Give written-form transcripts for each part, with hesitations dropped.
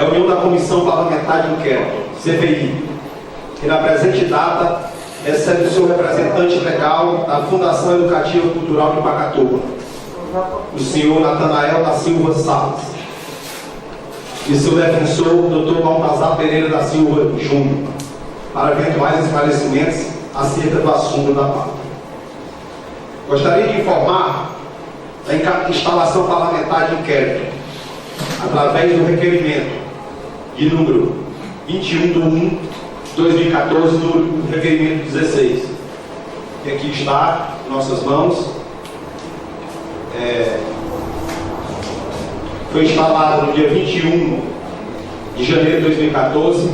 reunião da Comissão Parlamentar de Inquérito, CPI, que na presente data recebe o seu representante legal da Fundação Educativa Cultural de Pacatuba, o senhor Natanael da Silva Salles, e seu defensor, o Dr. Baltazar Pereira da Silva Júnior, para eventuais esclarecimentos acerca do assunto da pauta. Gostaria de informar da instalação parlamentar de inquérito, através do requerimento de número 21/1/2014, do requerimento 16, que aqui está em nossas mãos. Foi instalado no dia 21 de janeiro de 2014,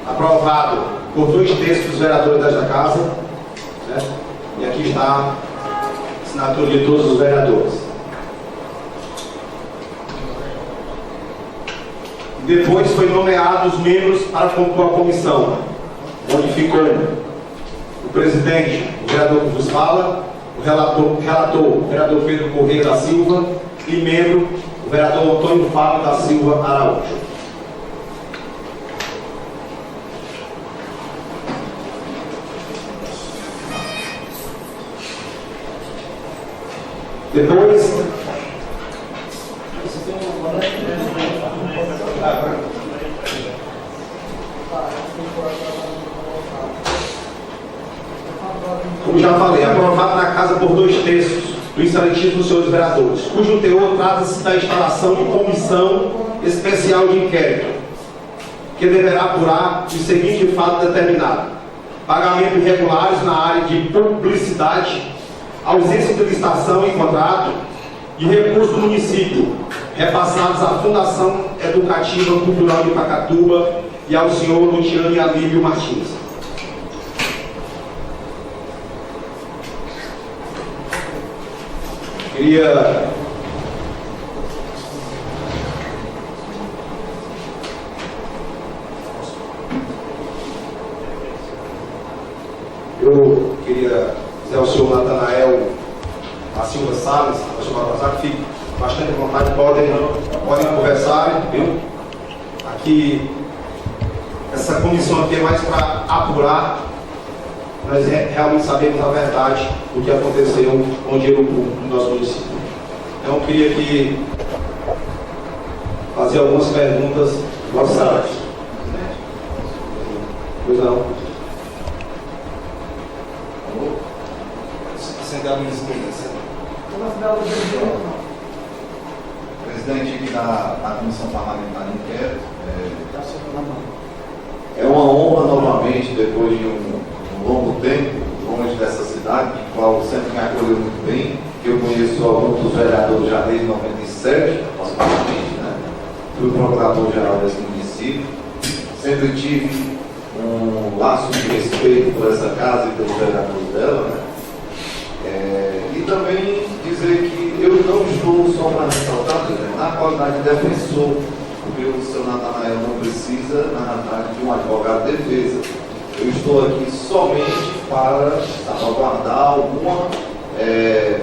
aprovado por 2/3 dos vereadores desta casa, né? E aqui está a assinatura de todos os vereadores. Depois foi nomeado os membros para compor a comissão, onde ficou o presidente, o vereador que vos fala, o relator, o vereador Pedro Corrêa da Silva, e membro, o vereador Antônio Fábio da Silva Araújo. Depois, como já falei, aprovado na casa por 2/3 do incentivo dos senhores vereadores, cujo teor trata-se da instalação de comissão especial de inquérito, que deverá apurar o seguinte fato determinado: pagamento irregulares na área de publicidade, ausência de licitação em contrato de recursos do município repassados à Fundação Educativa Cultural de Pacatuba e ao senhor Luciano Alívio Martins. Eu queria dizer ao senhor Natanael da Silva Salles, ao senhor Baltazar, que fique bastante à vontade, podem conversar, viu? Aqui, essa comissão aqui é mais para apurar, nós realmente sabemos a verdade do que aconteceu com o dinheiro público no nosso município. Então, eu queria aqui fazer algumas perguntas. Boa tarde. Pois não. Presidente aqui da Comissão Parlamentar de Inquérito, é uma honra novamente, depois de um longo tempo, longe dessa cidade, que qual sempre me acolheu muito bem, que eu conheço alguns dos vereadores já desde 97, aproximadamente, né? Fui procurador-geral desse município, sempre tive um laço de respeito por essa casa e pelos vereadores dela, né? E também dizer que eu não estou só para ressaltar, na qualidade de defensor, porque o senhor Natanael não precisa, na realidade, de um advogado de defesa. Eu estou aqui somente para salvaguardar alguma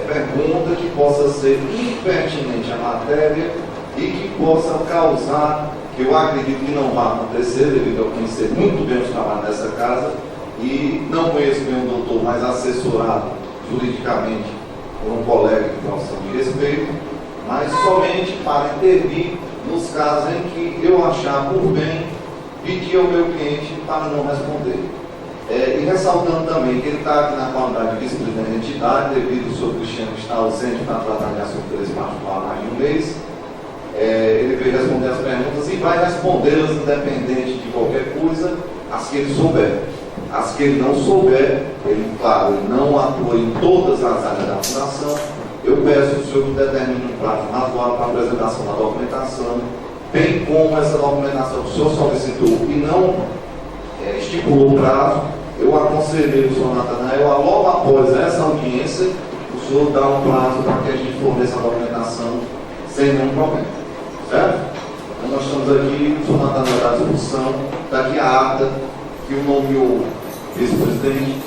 pergunta que possa ser impertinente à matéria e que possa causar, que eu acredito que não vai acontecer, devido a eu conhecer muito bem os trabalhos dessa casa e não conheço bem o doutor, mas assessorado juridicamente por um colega de profissão de respeito, mas somente para intervir nos casos em que eu achar por bem pedir ao meu cliente para não responder. E ressaltando também que ele está aqui na qualidade de vice-presidente da entidade, devido ao senhor Cristiano estar ausente para tratar de assunto desse particular há mais de um mês. Ele veio responder as perguntas e vai respondê-las independente de qualquer coisa, as que ele souber. As que ele não souber, ele, claro, ele não atua em todas as áreas da fundação. Eu peço ao senhor que determine um prazo razoável para a apresentação da documentação, bem como essa documentação que o senhor solicitou e não estipulou o prazo. Eu aconselhei o senhor Natanael a, logo após essa audiência, o senhor dar um prazo para que a gente forneça a documentação sem nenhum problema. Certo? Então nós estamos aqui, o senhor Natanael está à disposição, está aqui a ata que o nomeou vice-presidente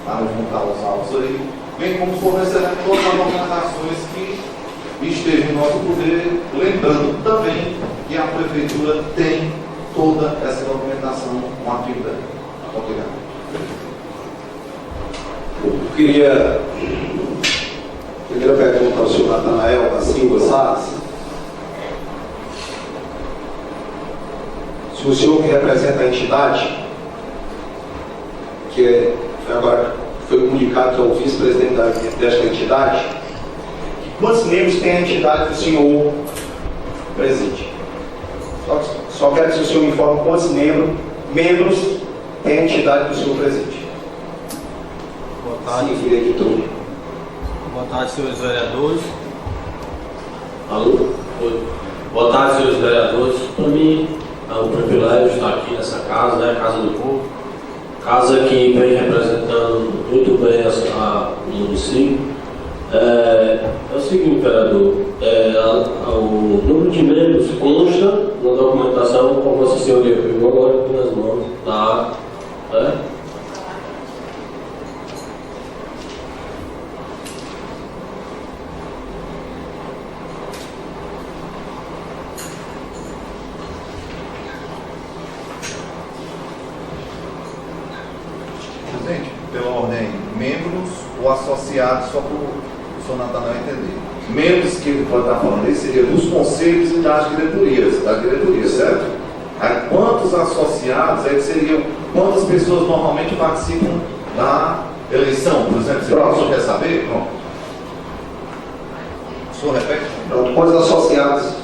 para juntar os autos aí, bem como forneceremos todas as documentações que estejam em nosso poder, lembrando também que a prefeitura tem toda essa documentação com a atividade. Obrigado. Eu queria perguntar ao senhor Natanael da Silva Salles, se o senhor que representa a entidade, que agora foi comunicado que é o vice-presidente desta entidade, quantos membros tem a entidade que o senhor preside? Só quero que o senhor me informe quantos membros tem a entidade que o senhor preside. Boa tarde. Sim, editor. Boa tarde, senhores vereadores. Alô? Oi. Boa tarde, senhores vereadores. Para mim é um privilégio estar aqui nessa casa, né? Casa do Povo. Casa que vem representando muito bem o município. É o seguinte, vereador, o número de membros consta na documentação com Vossa Senhoria pegou agora aqui nas mãos, tá? Presidente, pela ordem, membros ou associados, só para o senhor Natanael entender. Membros que ele pode estar falando aí seriam dos conselhos e das diretorias, certo? Aí, quantos associados aí seriam, quantas pessoas normalmente participam da eleição, por exemplo? Se o senhor quer saber? Pronto. O senhor repete? Pronto, quantos associados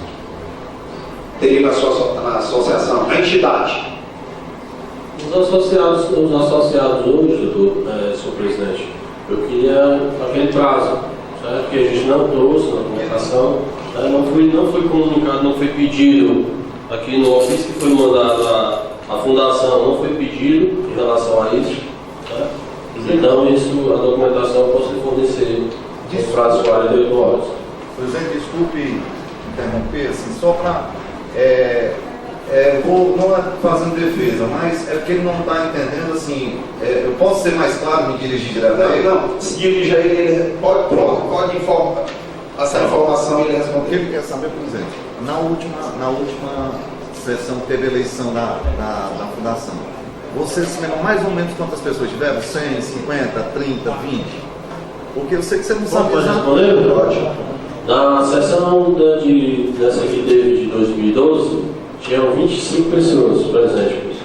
teriam na associação? A entidade. Os associados hoje, senhor presidente, eu queria aquele prazo, certo? Que a gente não trouxe na documentação, não foi comunicado, não foi pedido aqui no ofício que foi mandado à fundação, não foi pedido em relação a isso, certo? Então isso, a documentação eu posso lhe fornecer em prazo de 48 horas. Presidente, desculpe interromper, assim, só para... não é fazendo defesa, mas é porque ele não está entendendo, assim, eu posso ser mais claro, me dirigir direto a ele? Não, se dirige a ele, pode informar, essa informação ele responde. O que ele quer saber, por exemplo, na última sessão que teve a eleição da fundação, vocês se lembram mais ou menos quantas pessoas tiveram? 100, 50, 30, 20? Porque eu sei que você não sabe. Pode responder? Ótimo. Na sessão dessa que teve de 2012, tinham 25 pessoas presentes.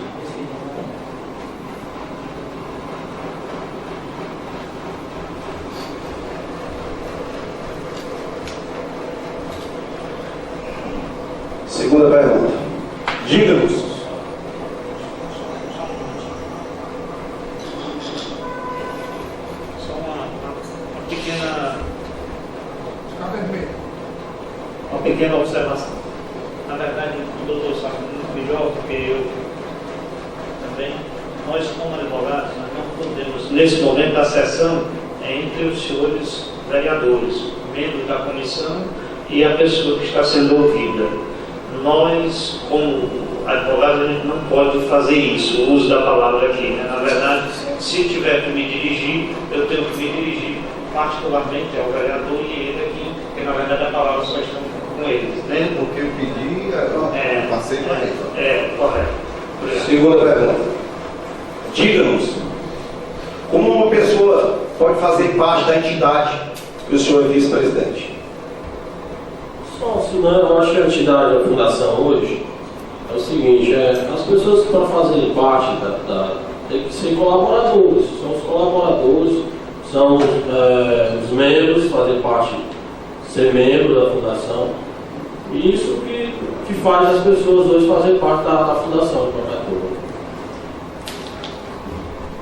Segunda pergunta. Diga-nos. Só uma pequena observação. Na verdade, o doutor sabe muito melhor do que eu também. Nós, como advogados, nós não podemos, nesse momento da sessão, entre os senhores vereadores, membros da comissão e a pessoa que está sendo ouvida. Nós, como advogados, a gente não pode fazer isso, o uso da palavra aqui, né? Na verdade, se tiver que me dirigir, eu tenho que me dirigir particularmente ao vereador e ele aqui, porque na verdade a palavra só está com eles, né? Porque eu pedi, eu passei para ele. Correto. Segunda pergunta. Diga-nos, como uma pessoa pode fazer parte da entidade que o senhor é vice-presidente? Sócio, né? Eu acho que a entidade, a fundação hoje, é o seguinte, as pessoas que para fazerem parte tem que ser colaboradores, são os colaboradores, são os membros, fazer parte, ser membro da fundação. E isso que faz as pessoas hoje fazer parte da fundação de Pacatuba.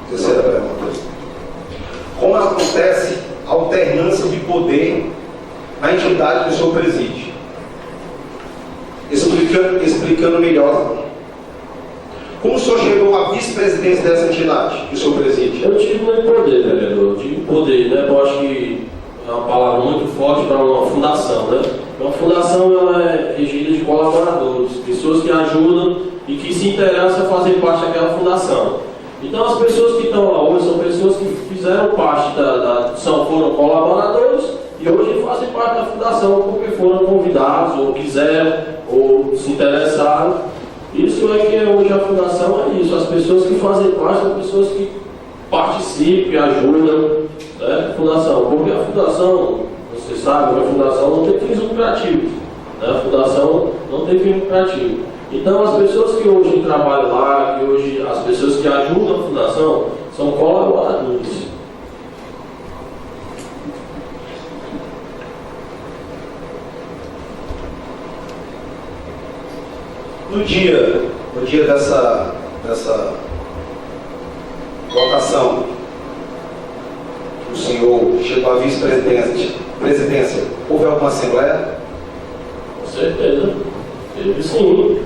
Terceira pergunta. Como acontece a alternância de poder na entidade que o senhor preside? Explicando melhor. Como o senhor chegou à vice-presidência dessa entidade que o senhor preside? Eu tive muito poder, vereador. Eu tive poder, né? Eu acho que é uma palavra muito forte para uma fundação, né? Uma fundação ela é regida de colaboradores, pessoas que ajudam e que se interessam a fazer parte daquela fundação. Então as pessoas que estão lá hoje são pessoas que fizeram parte foram colaboradores e hoje fazem parte da fundação porque foram convidados, ou quiseram, ou se interessaram. Isso é que hoje a fundação é isso, as pessoas que fazem parte são pessoas que participam, ajudam, né, a fundação, porque a fundação, você sabe que a fundação não tem fins lucrativos, né, a fundação não tem fim lucrativo. Então as pessoas que hoje trabalham lá, que hoje as pessoas que ajudam a fundação são colaboradores. No dia dessa votação, o senhor chegou à vice-presidência, houve alguma assembleia? Com certeza, teve sim.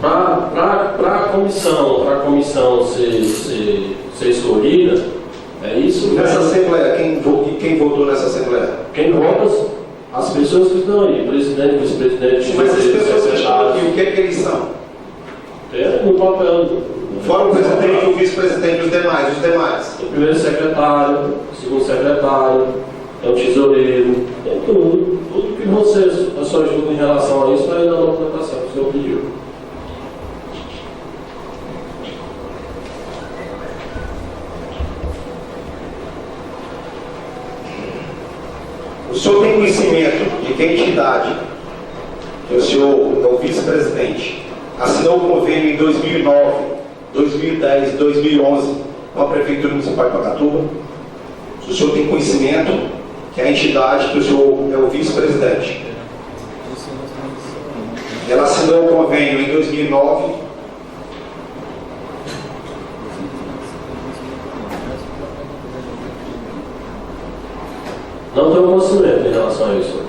Para a comissão ser escolhida, é isso mesmo. Nessa assembleia, quem votou nessa assembleia? Quem vota? As pessoas que estão aí, presidente, vice-presidente, Mas as pessoas que estão aqui, o que eles são? É no papel. Fora o presidente, o vice-presidente, os demais. O primeiro secretário, o segundo secretário, é o tesoureiro, tem tudo. Tudo que você, a sua ajuda em relação a isso, está aí na documentação que o senhor pediu. O senhor tem conhecimento de que a entidade, que o senhor é o vice-presidente, assinou um convênio em 2009, 2010, 2011 com a Prefeitura Municipal de Pacatuba? O senhor tem conhecimento que a entidade, que o senhor é o vice-presidente, ela assinou um convênio em 2009 Não tenho conhecimento em relação a isso.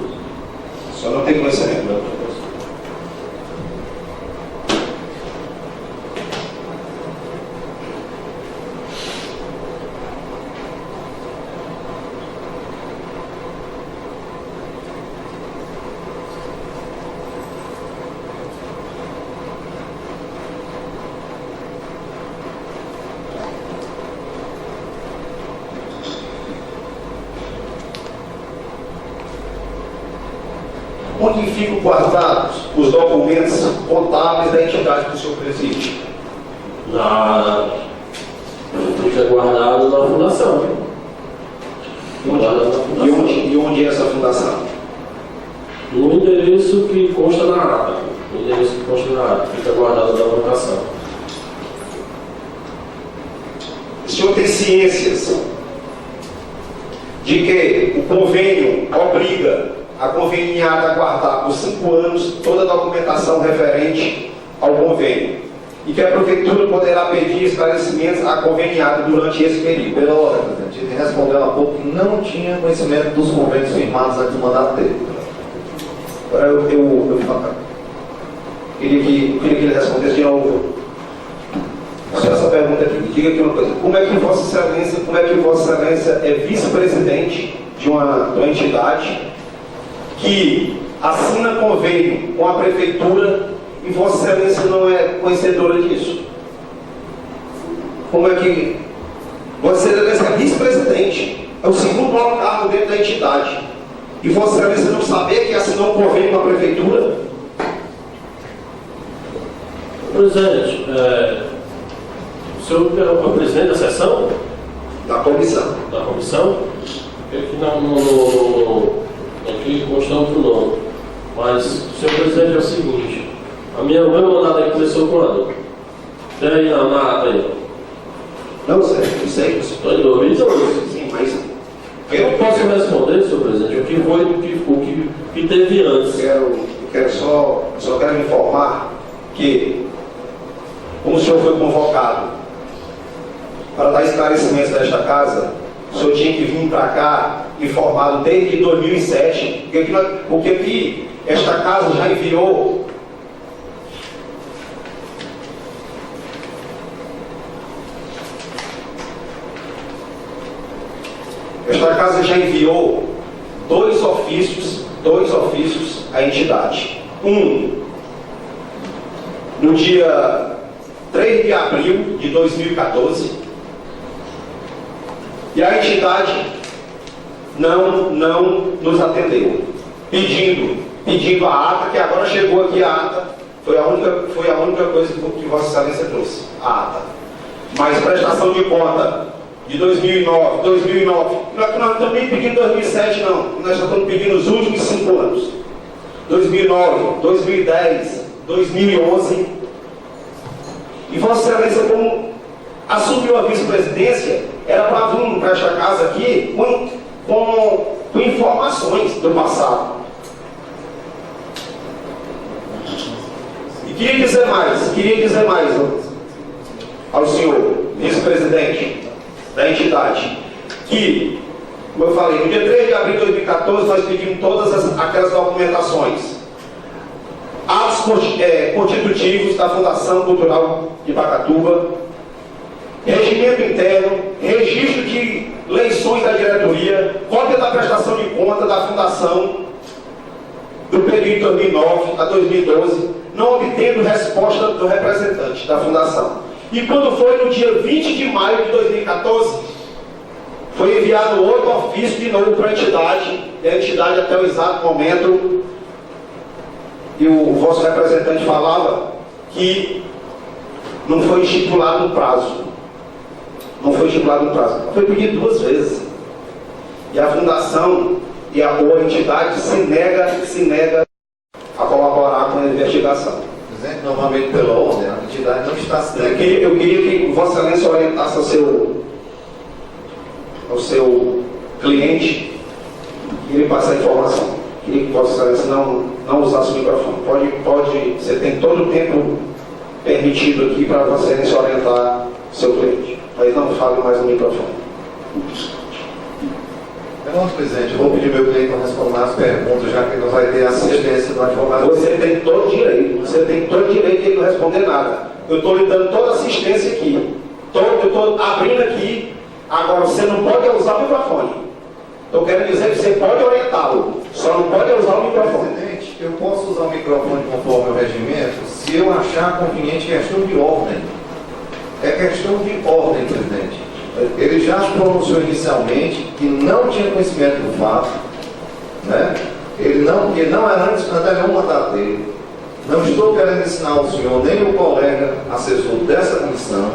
O senhor não tem conhecimento? Não tenho conhecimento. Onde ficam guardados os documentos contábeis da entidade que o senhor preside? Fica guardado na fundação. E onde é essa fundação? No endereço que consta na ata. Fica guardado na fundação. O senhor tem ciências de que o convênio obriga a conveniada a guardar por 5 anos toda a documentação referente ao convênio e que a Prefeitura poderá pedir esclarecimentos à conveniada durante esse período? Pela ordem, presidente, ele respondeu há pouco que não tinha conhecimento dos convênios firmados antes do mandato dele. Agora eu queria que ele respondesse de novo essa pergunta aqui. Me diga aqui uma coisa: como é que Vossa Excelência é vice-presidente de uma entidade que assina convênio com a Prefeitura e Vossa Excelência não é conhecedora disso? Como é que Vossa Excelência é vice-presidente, é o segundo maior cargo dentro da entidade, e Vossa Excelência não saber que assinou um convênio com a Prefeitura? Presidente, o senhor é o presidente da sessão? Da comissão. Da comissão? Aqui consta outro nome. Mas, senhor presidente, é o seguinte: o meu mandato aí começou quando? Tem aí na ata aí. Não sei. Estou em 2012. Sim, mas Eu não posso responder, senhor presidente, o que foi, o que teve antes. Só quero informar que, como o senhor foi convocado para dar esclarecimentos desta casa, o senhor tinha que vir para cá informado desde 2007, porque que esta casa já enviou dois ofícios à entidade. Um, no dia 3 de abril de 2014, e a entidade não nos atendeu, pedindo a ata, que agora chegou aqui a ata, foi a única coisa que Vossa Excelência trouxe, a ata. Mas prestação de conta de 2009, nós não estamos nem pedindo 2007 não, nós só estamos pedindo os últimos 5 anos, 2009, 2010, 2011, e Vossa Excelência, como assumiu a vice-presidência, era para vir para esta casa aqui com informações do passado. E queria dizer mais ao senhor vice-presidente da entidade, que, como eu falei, no dia 3 de abril de 2014 nós pedimos todas aquelas documentações, atos constitutivos da Fundação Cultural de Pacatuba, regimento interno, registro de eleições da diretoria, cópia da prestação de conta da Fundação do período de 2009 a 2012, não obtendo resposta do representante da Fundação. E quando foi no dia 20 de maio de 2014, foi enviado outro ofício de novo para a entidade, e a entidade até o exato momento, e o vosso representante falava que não foi estipulado um prazo. Foi pedido 2 vezes. E a Fundação e a entidade se nega a colaborar com a investigação. Presidente, novamente pela ordem, a entidade não está se negando. Eu queria que Vossa Excelência orientasse ao seu cliente e ele passe a informação. Queria que Vossa Excelência não usasse o microfone. Você tem todo o tempo permitido aqui para Vossa Excelência orientar o seu cliente. Mas não fale mais no microfone. Senhor presidente, eu vou pedir meu cliente para responder as perguntas, já que não vai ter assistência do advogado. Você tem todo direito de não responder nada. Eu estou lhe dando toda a assistência aqui. Eu estou abrindo aqui. Agora, você não pode usar o microfone. Estou querendo dizer que você pode orientá-lo, só não pode usar o microfone. Presidente, eu posso usar o microfone conforme o regimento se eu achar conveniente questão de ordem. É questão de ordem, presidente. Ele já se pronunciou inicialmente que não tinha conhecimento do fato, né? Ele não era antes nenhum mandato dele. Não estou querendo ensinar ao senhor nem o colega assessor dessa comissão,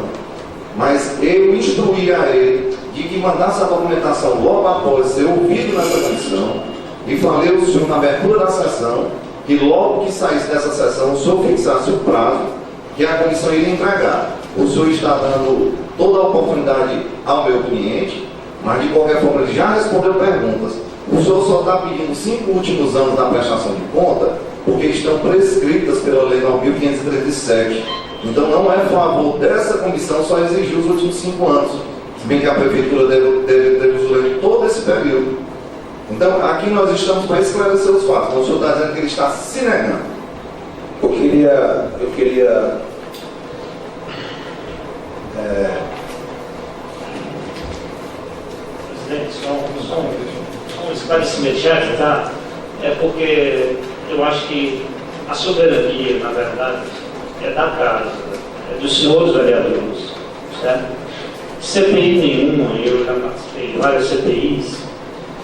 mas eu instruí a ele de que mandasse a documentação logo após ser ouvido nessa comissão, e falei ao senhor na abertura da sessão que logo que saísse dessa sessão o senhor fixasse o prazo que a comissão iria entregar. O senhor está dando toda a oportunidade ao meu cliente, mas de qualquer forma ele já respondeu perguntas. O senhor só está pedindo 5 últimos anos da prestação de conta, porque estão prescritas pela Lei 9.537. Então não é favor dessa comissão só exigir os últimos 5 anos, se bem que a prefeitura deve usufruir todo esse período. Então aqui nós estamos para esclarecer os fatos. O senhor está dizendo que ele está se negando. Eu queria Presidente, só um esclarecimento já, tá? É porque eu acho que a soberania, na verdade, é da casa, é dos senhores vereadores, certo? CPI nenhuma, eu já participei de várias CPIs,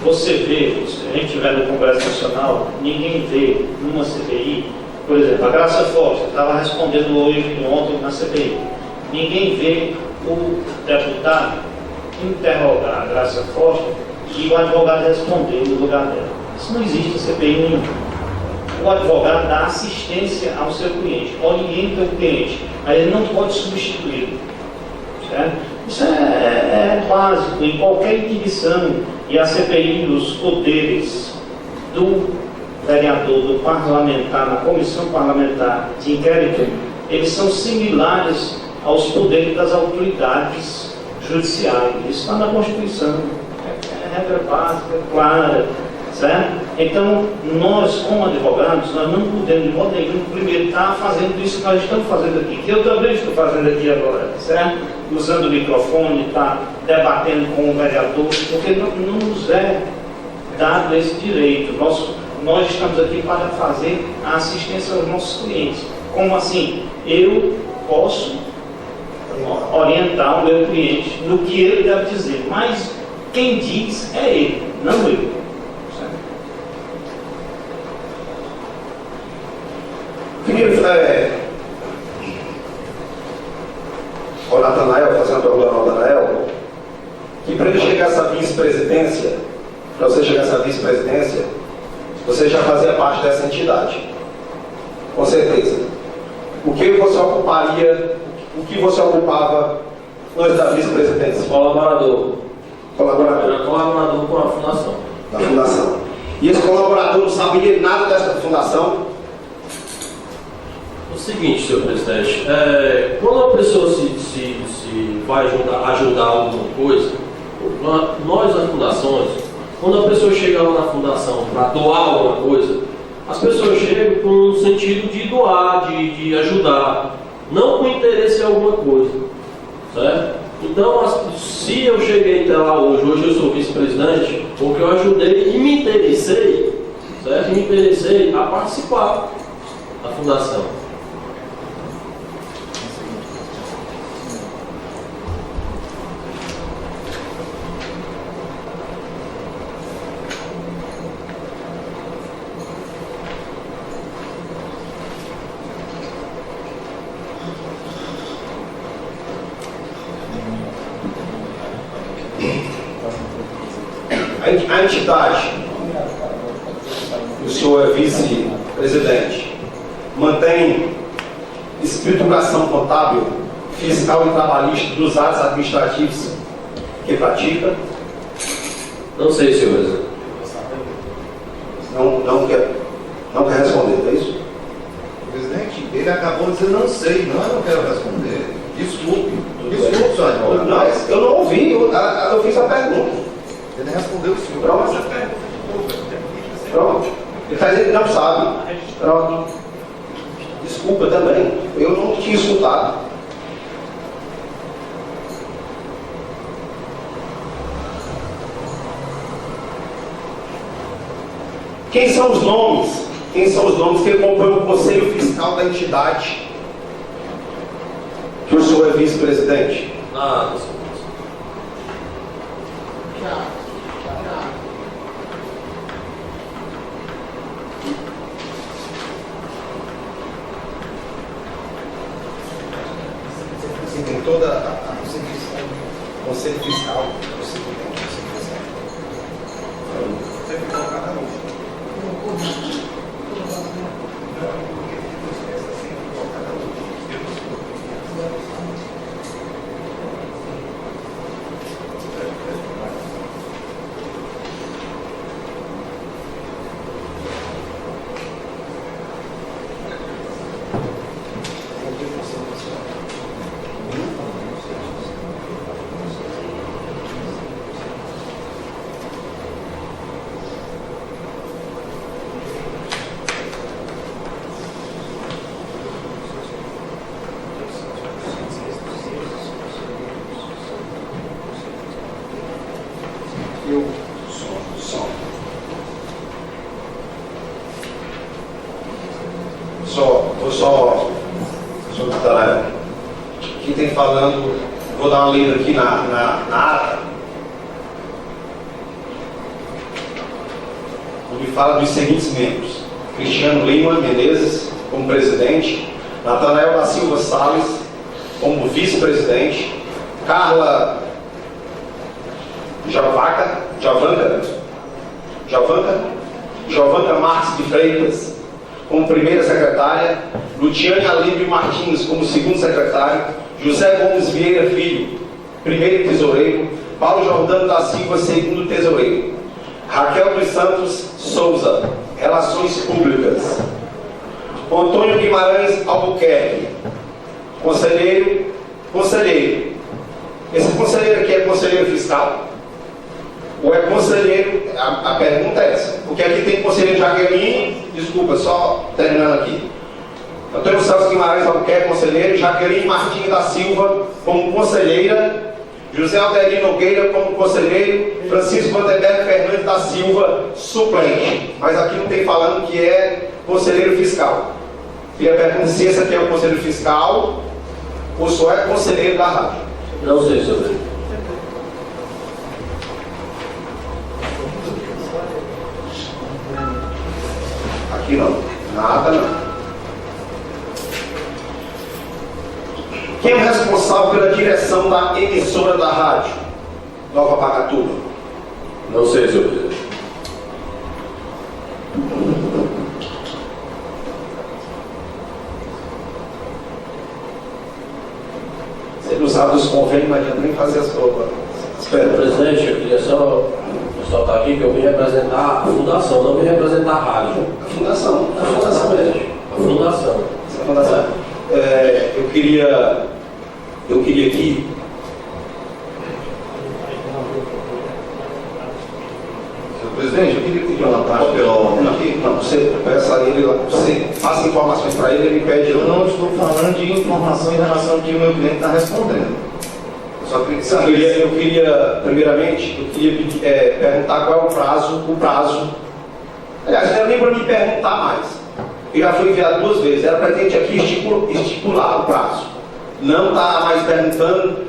você vê, se a gente estiver no Congresso Nacional, ninguém vê numa CPI, por exemplo, a Graça Forte estava respondendo ontem na CPI, ninguém vê o deputado interrogar a Graça Forte e o advogado responder no lugar dela. Isso não existe em CPI nenhuma. O advogado dá assistência ao seu cliente, orienta o cliente, mas ele não pode substituí-lo. Isso é básico em qualquer inquisição, e a CPI, os poderes do vereador, do parlamentar, na comissão parlamentar de inquérito, eles são similares aos poderes das autoridades judiciais. Isso está na Constituição, é regra básica, clara, certo? Então, nós, como advogados, nós não podemos, de modo nenhum, primeiro estar fazendo isso que nós estamos fazendo aqui, que eu também estou fazendo aqui agora, certo? Usando o microfone, está debatendo com o vereador, porque não nos é dado esse direito. Nós estamos aqui para fazer a assistência aos nossos clientes. Como assim? Eu posso orientar o meu cliente no que ele deve dizer, mas quem diz é ele, não eu. O Natanael, fazendo a pergunta ao Natanael, que para ele chegar a essa vice-presidência, para você chegar a essa vice-presidência, você já fazia parte dessa entidade. Com certeza. O que você ocuparia, o que você ocupava antes da vice-presidência? Colaborador. Colaborador. Era colaborador com a fundação. Da fundação. E esse colaborador não sabia nada dessa fundação? O seguinte, senhor presidente, quando a pessoa se vai ajudar alguma coisa, nós as fundações, quando a pessoa chega lá na fundação para doar alguma coisa, as pessoas chegam com um sentido de doar, de ajudar, não com interesse em alguma coisa, certo? Então, se eu cheguei até lá hoje eu sou vice-presidente, porque eu ajudei e me interessei, certo? Me interessei a participar da fundação. A entidade, o senhor é vice-presidente, mantém escrituração contábil, fiscal e trabalhista dos atos administrativos que pratica? Não sei, senhor presidente. Não quer responder, é isso? Presidente, ele acabou de dizer não sei, eu não quero responder. Desculpe, senhor advogado. Não, eu não ouvi, eu fiz a pergunta. Ele respondeu o senhor. Pronto. Ele está dizendo que não sabe. Pronto. Desculpa também. Eu não tinha escutado. Quem são os nomes? Quem são os nomes que compõem o conselho fiscal da entidade? Que o senhor é vice-presidente? Nada, senhor presidente. Você tem toda a conselho fiscal. Você tem cada um. Aqui tem falando, vou dar uma lida aqui na ata, onde fala dos seguintes membros: Cristiano Lima Menezes como presidente, Natanael da Silva Salles como vice-presidente, Carla Jovanca Marques de Freitas como primeira secretária, Luciane Alíbio Martins como segundo secretário, José Gomes Vieira Filho, primeiro tesoureiro, Paulo Jordano da Silva, segundo tesoureiro, Raquel dos Santos Souza, Relações Públicas, Antônio Guimarães Albuquerque, conselheiro. Esse conselheiro aqui é conselheiro fiscal? Ou é conselheiro? A pergunta é essa. Porque aqui tem conselheiro Jaqueline, desculpa, só terminando aqui. Antônio Celso Guimarães Albuquerque, conselheiro, Jaqueline Martins da Silva como conselheira, José Alderino Nogueira como conselheiro, Francisco Vanderberg Fernandes da Silva, suplente. Mas aqui não tem falando que é conselheiro fiscal. E a pergunta se esse aqui é o conselheiro fiscal ou só é conselheiro da rádio. Não sei, senhor presidente. Aqui não. Nada não. Quem é o responsável pela direção da emissora da rádio Nova Pacatuba? Não sei, senhor presidente. Você não sabe dos convênios, não adianta nem fazer as provas. Presidente, eu queria só ressaltar aqui que eu vim representar a fundação, não vim representar a rádio. A fundação. A fundação, presidente. A fundação. A fundação. Eu queria aqui. Senhor presidente, eu queria pedir uma parte pela ordem aqui. Não, você peça a ele, você passa informações para ele, ele pede. Eu não estou falando de informação em relação ao que o meu cliente está respondendo. Eu só queria saber. Eu queria, primeiramente, perguntar qual é o prazo. Aliás, não é nem para me perguntar mais. Eu já fui enviado 2 vezes. Era para a gente aqui estipular o prazo. Não está mais perguntando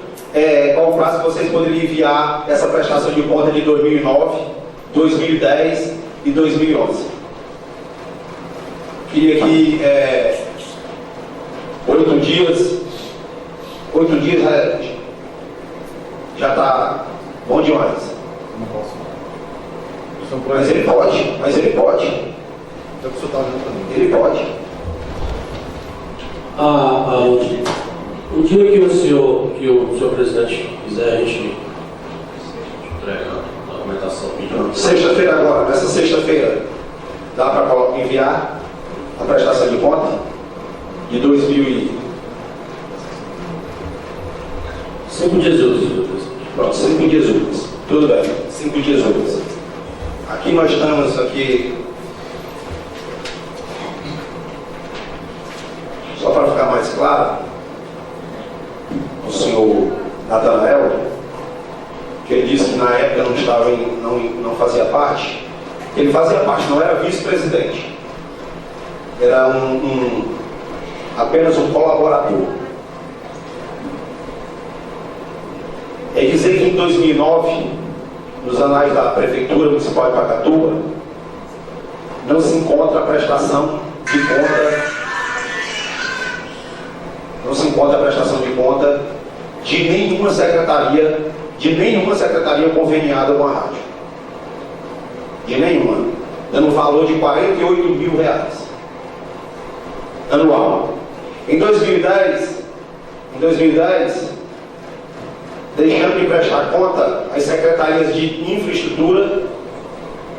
qual o prazo que vocês poderiam enviar essa prestação de conta de 2009, 2010 e 2011. Queria que 8 dias já está bom demais. Não posso. Mas ele pode. Então, o senhor está vendo também. Ele pode. O dia que o senhor presidente quiser, a gente entrega a documentação. Sexta-feira agora, nessa sexta-feira, dá para enviar a prestação de conta de 5 dias úteis, senhor presidente. Pronto, 5 dias úteis. Tudo bem, 5 dias úteis. Aqui nós estamos só para ficar mais claro, o senhor Natanael, que ele disse que na época não fazia parte, ele fazia parte, não era vice-presidente, era apenas um colaborador. É dizer que em 2009, nos anais da Prefeitura Municipal de Pacatuba, não se encontra a prestação de conta, de nenhuma secretaria conveniada com a rádio. De nenhuma. Dando um valor de R$48 mil anual. Em 2010, deixando de prestar conta as secretarias de infraestrutura,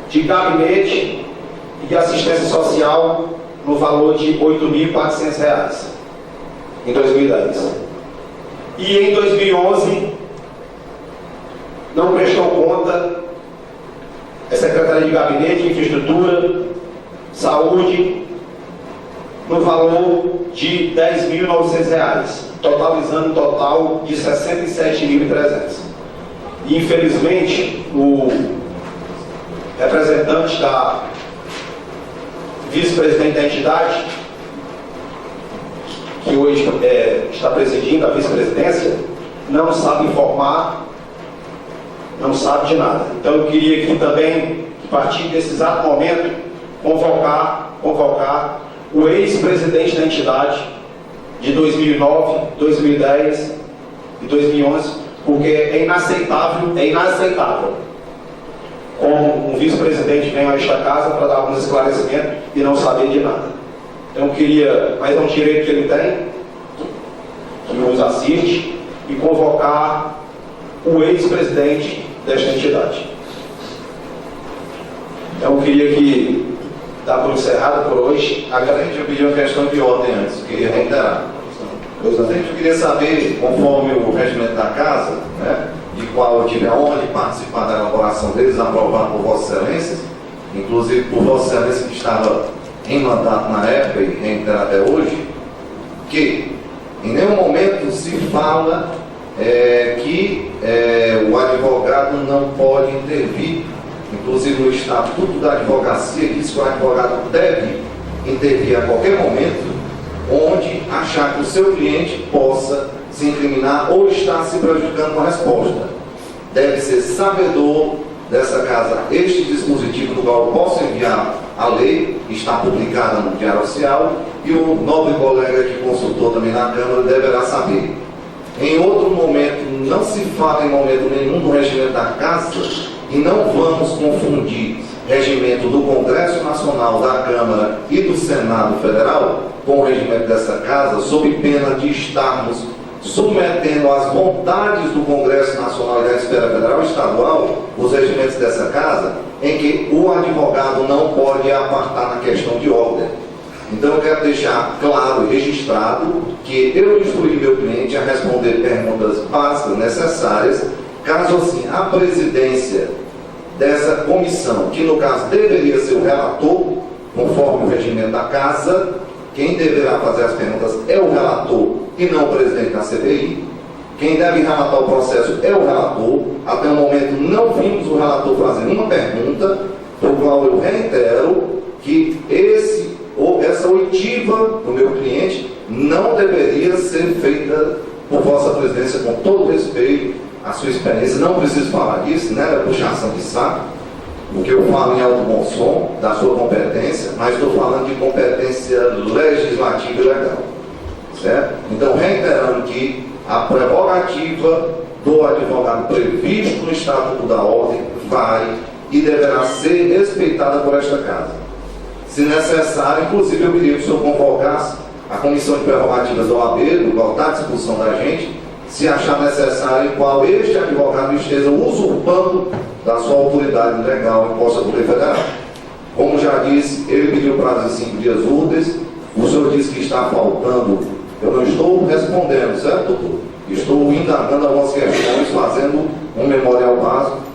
de gabinete e de assistência social no valor de R$8.400 em 2010. E em 2011 não prestou conta a secretaria de gabinete, infraestrutura, saúde no valor de R$10.900, totalizando um total de R$67.300. E infelizmente o representante da vice-presidente da entidade, que hoje está presidindo a vice-presidência, não sabe informar, não sabe de nada. Então eu queria aqui também, a partir desse exato momento, convocar o ex-presidente da entidade de 2009, 2010 e 2011, porque é inaceitável como um vice-presidente vem a esta casa para dar alguns esclarecimentos e não saber de nada. Então eu queria, mas é um direito que ele tem, que nos assiste, e convocar o ex-presidente desta entidade. Então eu queria que dar por encerrado por hoje. A gente pediu uma questão de ordem antes, queria reiterar. Eu queria saber, conforme o regimento da casa, né, de qual eu tive a honra de participar da elaboração deles, aprovado por Vossa Excelência, inclusive por Vossa Excelência que estava em mandato na época e reitera até hoje, que em nenhum momento se fala que o advogado não pode intervir. Inclusive o Estatuto da Advocacia diz que o advogado deve intervir a qualquer momento onde achar que o seu cliente possa se incriminar ou estar se prejudicando com a resposta. Deve ser sabedor dessa casa este dispositivo do qual eu posso enviar a lei, está publicada no Diário Oficial e o nobre colega que consultou também na Câmara deverá saber. Em outro momento, não se fala em momento nenhum do regimento da Casa e não vamos confundir regimento do Congresso Nacional, da Câmara e do Senado Federal com o regimento dessa Casa, sob pena de estarmos submetendo às vontades do Congresso Nacional e da esfera federal e estadual os regimentos dessa Casa, em que o advogado não pode apartar na questão de ordem. Então eu quero deixar claro e registrado que eu instruí meu cliente a responder perguntas básicas necessárias, caso assim a presidência dessa comissão, que no caso deveria ser o relator, conforme o regimento da Casa, quem deverá fazer as perguntas é o relator e não o presidente da CPI. Quem deve relatar o processo é o relator. Até o momento não vimos o relator fazer uma pergunta, por qual eu reitero que essa oitiva do meu cliente não deveria ser feita por vossa presidência, com todo respeito à sua experiência. Não preciso falar disso, né? Puxação de saco, porque eu falo em alto bom som da sua competência, mas estou falando de competência legislativa e legal, certo? Então, reiterando que a prerrogativa do advogado previsto no Estatuto da Ordem vai e deverá ser respeitada por esta Casa. Se necessário, inclusive eu queria que o senhor convocasse a Comissão de Prerrogativas da OAB, do qual está à disposição da gente, se achar necessário, em qual este advogado esteja usurpando da sua autoridade legal em posse do Poder Federal. Como já disse, ele pediu prazo de 5 dias úteis, o senhor disse que está faltando, eu não estou respondendo, certo, doutor? Estou indagando algumas questões, fazendo um memorial básico.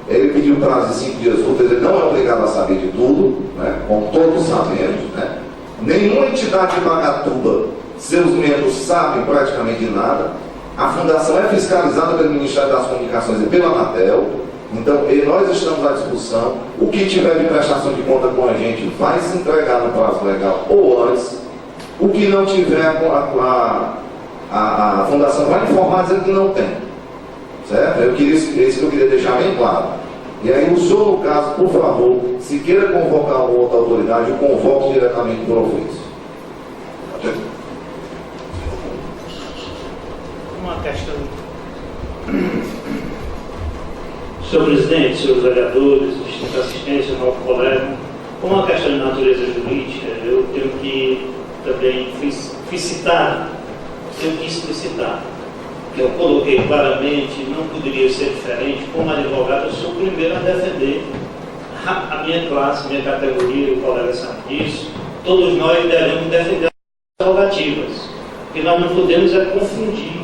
Ele pediu prazo de 5 dias úteis, ele não é obrigado a saber de tudo, né? Como todos sabemos, né? Nenhuma entidade de Pacatuba, seus membros sabem praticamente de nada. A fundação é fiscalizada pelo Ministério das Comunicações e pela Anatel. Então, nós estamos à disposição. O que tiver de prestação de conta com a gente vai se entregar no prazo legal ou antes. O que não tiver, a fundação vai informar dizendo que não tem. Certo? Isso que eu queria deixar bem claro. E aí o senhor, no caso, por favor, se queira convocar uma outra autoridade, o convoque diretamente por ofício. Uma questão. Senhor presidente, senhores vereadores, distinta assistência, novo colega, como uma questão de natureza jurídica, eu tenho que também explicitar, que eu coloquei claramente, não poderia ser diferente. Como advogado, eu sou o primeiro a defender a minha classe, minha categoria, o colega sabe disso. Todos nós devemos defender as prerrogativas, porque nós não podemos confundir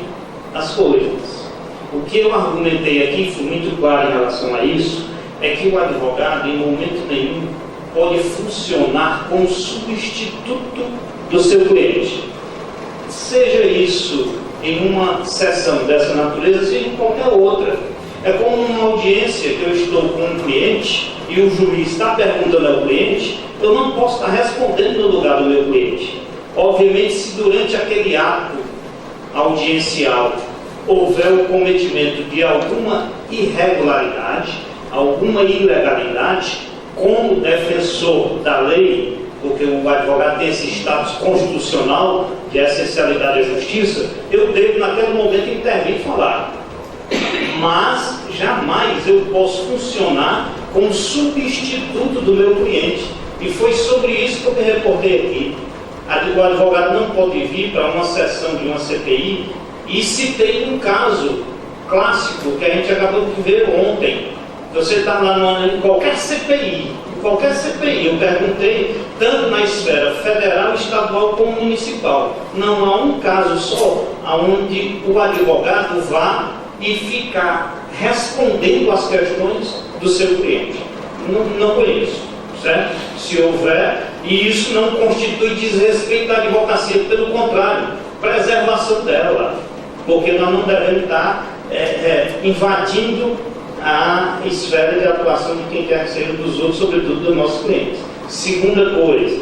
as coisas. O que eu argumentei aqui, fui muito claro em relação a isso, é que o advogado, em momento nenhum, pode funcionar como substituto do seu cliente. Seja isso em uma sessão dessa natureza, seja em qualquer outra. É como uma audiência que eu estou com um cliente e o juiz está perguntando ao cliente, eu não posso estar respondendo no lugar do meu cliente. Obviamente, se durante aquele ato audiencial houver o cometimento de alguma irregularidade, alguma ilegalidade, como defensor da lei, porque o advogado tem esse status constitucional de essencialidade da justiça, eu devo naquele momento intervir e falar. Mas jamais eu posso funcionar como substituto do meu cliente. E foi sobre isso que eu me reportei aqui. O advogado não pode vir para uma sessão de uma CPI, e citei um caso clássico que a gente acabou de ver ontem. Você está lá em qualquer CPI, eu perguntei, tanto na esfera federal, estadual como municipal. Não há um caso só onde o advogado vá e ficar respondendo às questões do seu cliente. Não conheço, certo? Se houver, e isso não constitui desrespeito à advocacia, pelo contrário, preservação dela, porque nós não devemos estar invadindo a esfera de atuação de quem quer que seja dos outros, sobretudo dos nossos clientes. Segunda coisa,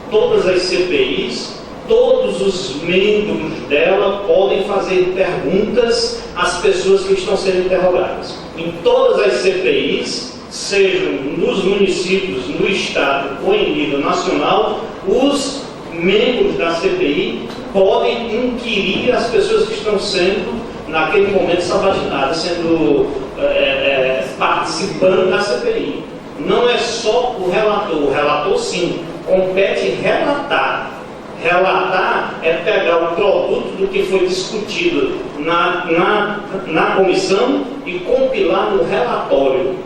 todas as CPIs, todos os membros dela podem fazer perguntas às pessoas que estão sendo interrogadas. Em todas as CPIs, sejam nos municípios, no Estado ou em nível nacional, os membros da CPI podem inquirir as pessoas que estão sendo, naquele momento, sabatinadas, sendo participando da CPI. Não é só o relator sim, compete relatar. Relatar é pegar o produto do que foi discutido na comissão e compilar no relatório.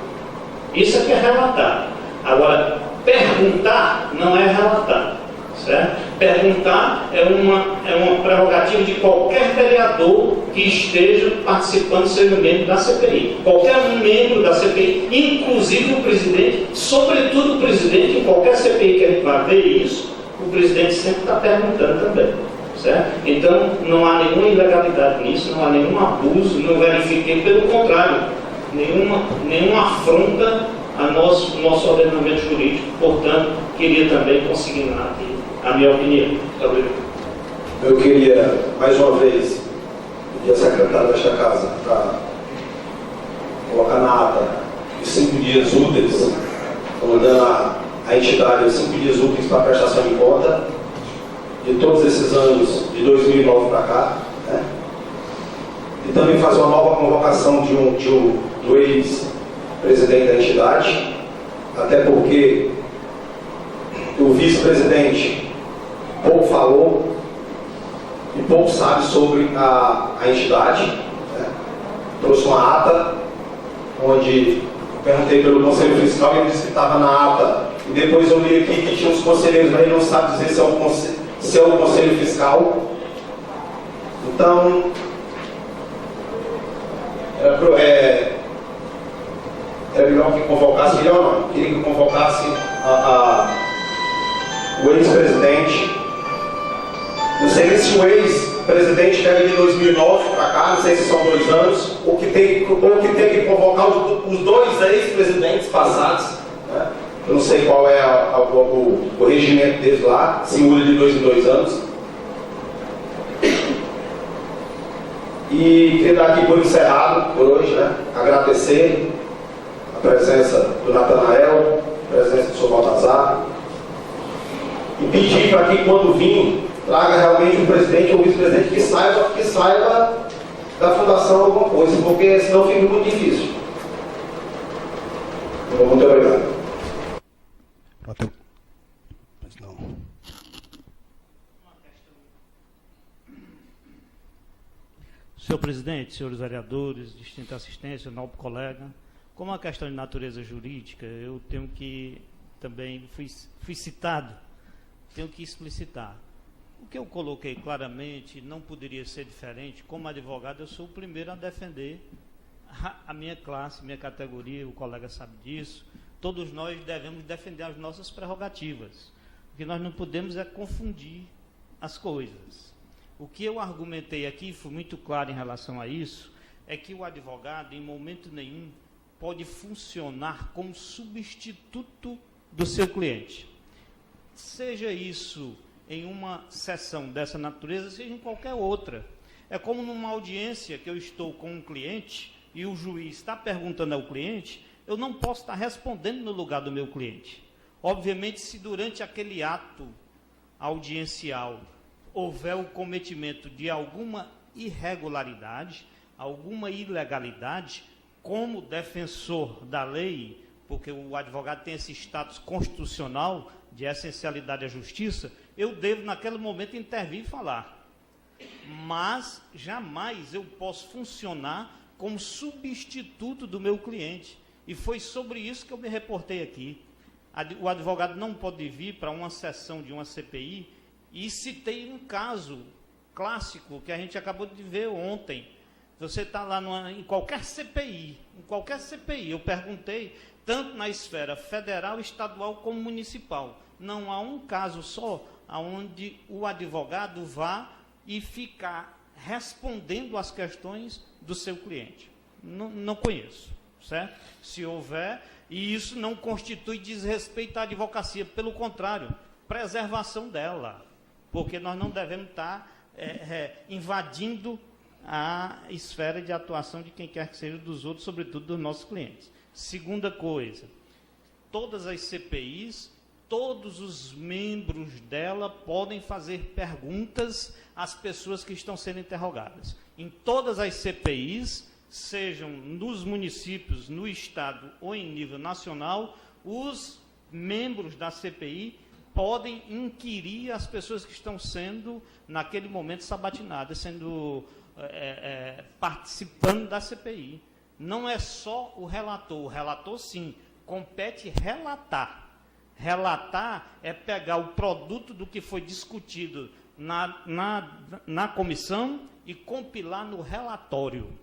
Isso é que é relatar. Agora, perguntar não é relatar. Certo? Perguntar é uma prerrogativa de qualquer vereador que esteja participando, seja membro da CPI. Qualquer membro da CPI, inclusive o presidente, sobretudo o presidente, em qualquer CPI que a gente vai ver isso, o presidente sempre está perguntando também. Certo? Então, não há nenhuma ilegalidade nisso, não há nenhum abuso, não verifiquei, pelo contrário, nenhuma afronta a nosso ordenamento jurídico. Portanto, queria também consignar aqui a minha opinião. Muito obrigado. Eu queria, mais uma vez, pedir a secretária desta casa para colocar na ata os 5 dias úteis, dando a entidade os 5 dias úteis para prestação de conta de todos esses anos, de 2009 para cá, né? E também fazer uma nova convocação do ex-presidente da entidade, até porque o vice-presidente pouco falou e pouco sabe sobre a entidade, né? Trouxe uma ata onde eu perguntei pelo Conselho Fiscal e ele disse que estava na ata, e depois eu li aqui que tinha uns conselheiros, mas ele não sabe dizer se é o Conselho Fiscal. Então era melhor que convocasse, melhor não, queria que convocasse o ex-presidente. Não sei nem se o ex-presidente pega de 2009 para cá, não sei se são 2 anos, ou que tem que convocar os 2 ex-presidentes passados, né? Eu não sei qual é o regimento deles lá, se muda de 2 em 2 anos. E queria dar aqui por encerrado por hoje, né? Agradecer a presença do Natanael, a presença do Sr. Baltazar, e pedir para que, quando vir, traga realmente o presidente ou o vice-presidente que saiba da fundação alguma coisa, porque senão fica muito difícil. Então, muito obrigado. Pois não. Senhor presidente, senhores vereadores, distinta assistência, nobre colega, como a questão de natureza jurídica, eu tenho que também fui citado, tenho que explicitar. O que eu coloquei claramente não poderia ser diferente. Como advogado, eu sou o primeiro a defender a minha classe, minha categoria, o colega sabe disso. Todos nós devemos defender as nossas prerrogativas. O que nós não podemos é confundir as coisas. O que eu argumentei aqui, fui muito claro em relação a isso, é que o advogado, em momento nenhum, pode funcionar como substituto do seu cliente. Seja isso em uma sessão dessa natureza, seja em qualquer outra. É como numa audiência que eu estou com um cliente e o juiz está perguntando ao cliente, eu não posso estar respondendo no lugar do meu cliente. Obviamente, se durante aquele ato audiencial houver o cometimento de alguma irregularidade, alguma ilegalidade, como defensor da lei, porque o advogado tem esse status constitucional de essencialidade à justiça, eu devo, naquele momento, intervir e falar. Mas jamais eu posso funcionar como substituto do meu cliente. E foi sobre isso que eu me reportei aqui. O advogado não pode vir para uma sessão de uma CPI, e citei um caso clássico que a gente acabou de ver ontem. Você está lá em qualquer CPI, eu perguntei, tanto na esfera federal, estadual como municipal. Não há um caso só onde o advogado vá e ficar respondendo às questões do seu cliente. Não conheço, certo? Se houver, e isso não constitui desrespeito à advocacia, pelo contrário, preservação dela, porque nós não devemos estar invadindo a esfera de atuação de quem quer que seja dos outros, sobretudo dos nossos clientes. Segunda coisa, todas as CPIs, todos os membros dela podem fazer perguntas às pessoas que estão sendo interrogadas. Em todas as CPIs, sejam nos municípios, no Estado ou em nível nacional, os membros da CPI podem inquirir as pessoas que estão sendo, naquele momento, sabatinadas, participando da CPI. Não é só o relator, sim, compete relatar. Relatar é pegar o produto do que foi discutido na comissão e compilar no relatório.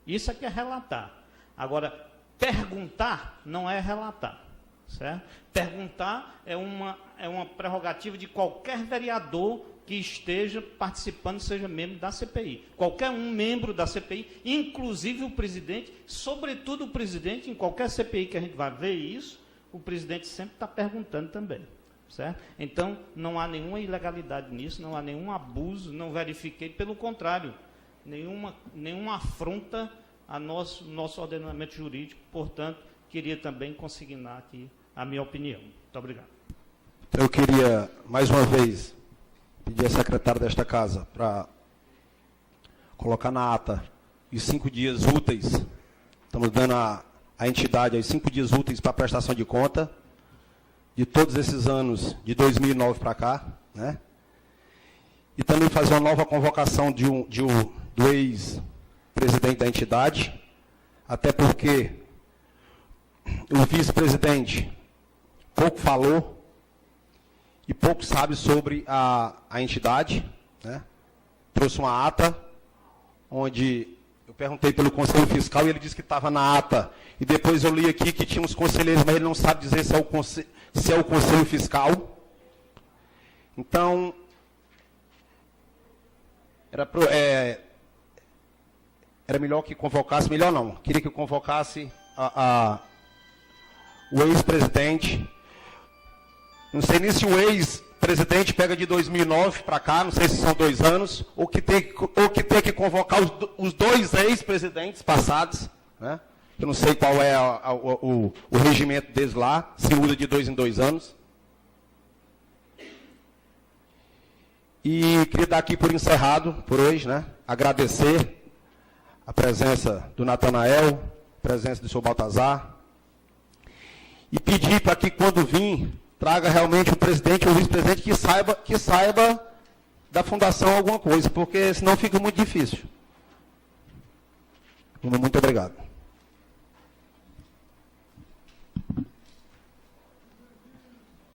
Isso é que é relatar. Agora, perguntar não é relatar. Certo? Perguntar é uma prerrogativa de qualquer vereador que esteja participando, seja membro da CPI. Qualquer um membro da CPI, inclusive o presidente, sobretudo o presidente, em qualquer CPI que a gente vai ver isso, o presidente sempre está perguntando também. Certo? Então, não há nenhuma ilegalidade nisso, não há nenhum abuso, não verifiquei, pelo contrário, nenhuma afronta a nosso ordenamento jurídico, portanto, queria também consignar aqui a minha opinião. Muito obrigado. Eu queria, mais uma vez, pedir à secretária desta casa para colocar na ata os 5 dias úteis. Estamos dando à entidade os 5 dias úteis para prestação de conta de todos esses anos, de 2009 para cá, né? E também fazer uma nova convocação do ex-presidente da entidade, até porque o vice-presidente pouco falou e pouco sabe sobre a entidade, né? Trouxe uma ata onde eu perguntei pelo Conselho Fiscal e ele disse que estava na ata. E depois eu li aqui que tinha uns conselheiros, mas ele não sabe dizer se é o Conselho Fiscal. Então, era melhor que convocasse, melhor não, queria que convocasse o ex-presidente. Não sei nem se o ex-presidente pega de 2009 para cá, não sei se são 2 anos, ou que tem que convocar os 2 ex-presidentes passados, né? Eu não sei qual é o regimento deles lá, se muda de 2 em 2 anos. E queria dar aqui por encerrado, por hoje, né? Agradecer a presença do Natanael, a presença do senhor Baltazar, e pedir para que, quando vir, traga realmente o presidente ou o vice-presidente que saiba da fundação alguma coisa, porque senão fica muito difícil. Muito obrigado.